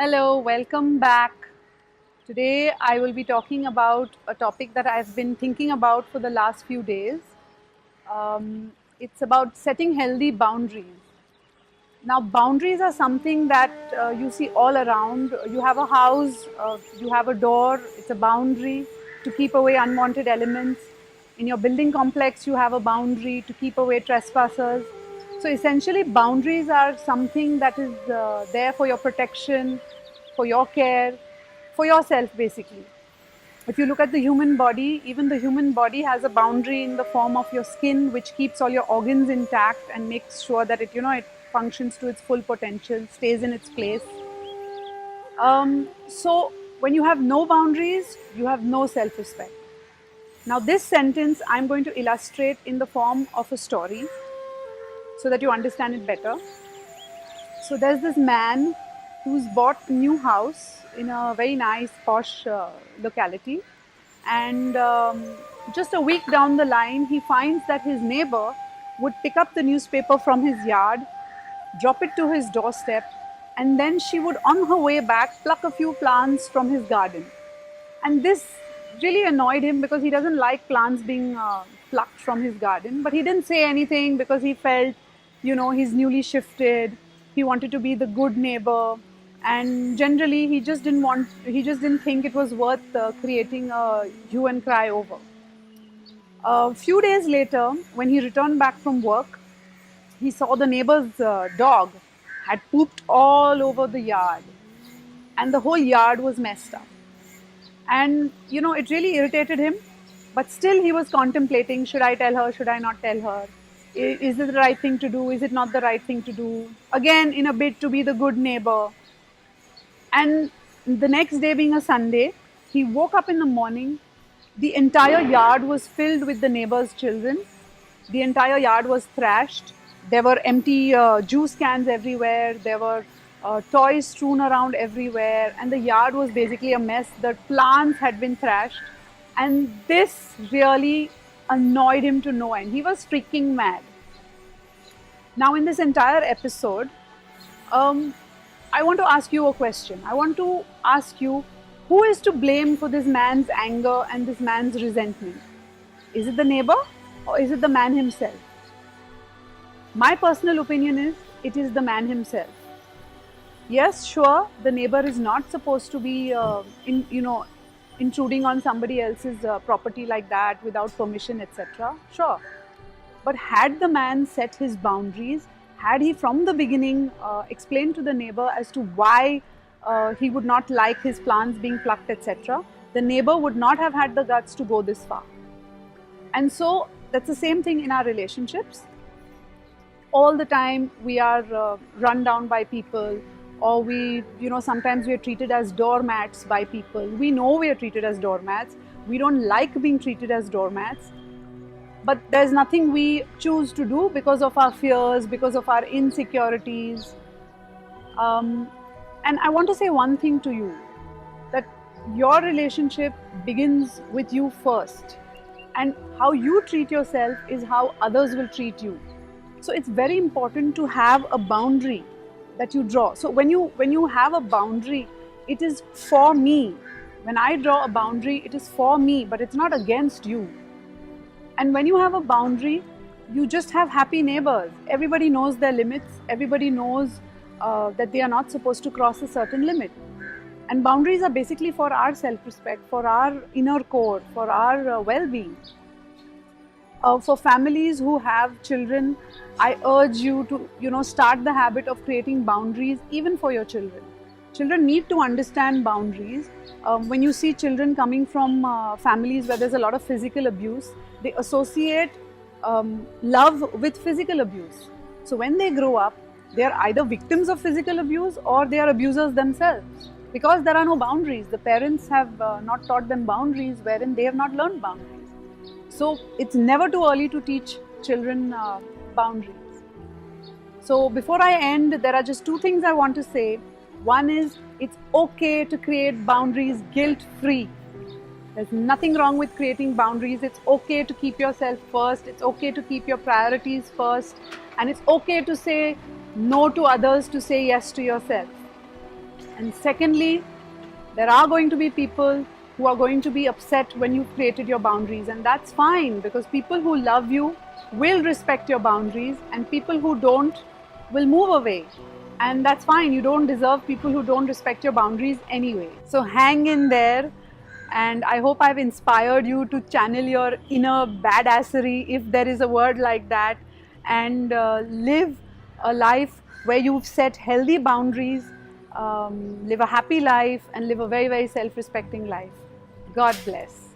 Hello, welcome back. Today I will be talking about a topic that I've been thinking about for the last few days. It's about setting healthy boundaries. Now, boundaries are something that you see all around. You have a house, you have a door, it's a boundary to keep away unwanted elements. In your building complex, you have a boundary to keep away trespassers. So, essentially, boundaries are something that is there for your protection, for your care, for yourself, basically. If you look at the human body, even the human body has a boundary in the form of your skin, which keeps all your organs intact and makes sure that it functions to its full potential, stays in its place. So when you have no boundaries, you have no self-respect. Now this sentence I'm going to illustrate in the form of a story so that you understand it better. So there's this man who's bought a new house in a very nice posh locality, and just a week down the line he finds that his neighbor would pick up the newspaper from his yard, drop it to his doorstep, and then she would on her way back pluck a few plants from his garden. And this really annoyed him because he doesn't like plants being plucked from his garden. But he didn't say anything because he felt, he's newly shifted. He wanted to be the good neighbor. And generally, he just didn't think it was worth creating a hue and cry over. A few days later, when he returned back from work, he saw the neighbor's dog had pooped all over the yard, and the whole yard was messed up. And it really irritated him, but still he was contemplating, should I tell her, should I not tell her? Is it the right thing to do, is it not the right thing to do? Again, in a bid to be the good neighbor. And the next day being a Sunday, he woke up in the morning. The entire yard was filled with the neighbor's children. The entire yard was thrashed. There were empty juice cans everywhere. There were toys strewn around everywhere. And the yard was basically a mess. The plants had been thrashed. And this really annoyed him to no end. He was freaking mad. Now, in this entire episode, I want to ask you a question. I want to ask you, who is to blame for this man's anger and this man's resentment? Is it the neighbor or is it the man himself? My personal opinion is it is the man himself. Yes, sure, the neighbor is not supposed to be, intruding on somebody else's property like that without permission, etc. Sure. But had the man set his boundaries, had he from the beginning explained to the neighbor as to why he would not like his plants being plucked, etc., the neighbor would not have had the guts to go this far. And so that's the same thing in our relationships. All the time we are run down by people, or sometimes we are treated as doormats by people. We know we are treated as doormats. We don't like being treated as doormats. But there's nothing we choose to do because of our fears, because of our insecurities. And I want to say one thing to you, that your relationship begins with you first. And how you treat yourself is how others will treat you. So it's very important to have a boundary that you draw. So when you have a boundary, it is for me. When I draw a boundary, it is for me, but it's not against you. And when you have a boundary, you just have happy neighbors. Everybody knows their limits. Everybody knows that they are not supposed to cross a certain limit. And boundaries are basically for our self-respect, for our inner core, for our well-being. For families who have children, I urge you to start the habit of creating boundaries even for your children. Children need to understand boundaries. When you see children coming from families where there's a lot of physical abuse, they associate love with physical abuse. So when they grow up, they are either victims of physical abuse or they are abusers themselves, because there are no boundaries. The parents have not taught them boundaries, wherein they have not learned boundaries. So it's never too early to teach children boundaries. So before I end, there are just two things I want to say. One is, it's okay to create boundaries guilt-free. There's nothing wrong with creating boundaries. It's okay to keep yourself first. It's okay to keep your priorities first. And it's okay to say no to others, to say yes to yourself. And secondly, there are going to be people who are going to be upset when you've created your boundaries, and that's fine, because people who love you will respect your boundaries, and people who don't will move away. And that's fine. You don't deserve people who don't respect your boundaries anyway. So hang in there, and I hope I've inspired you to channel your inner badassery, if there is a word like that, and live a life where you've set healthy boundaries, live a happy life, and live a very, very self respecting life. God bless.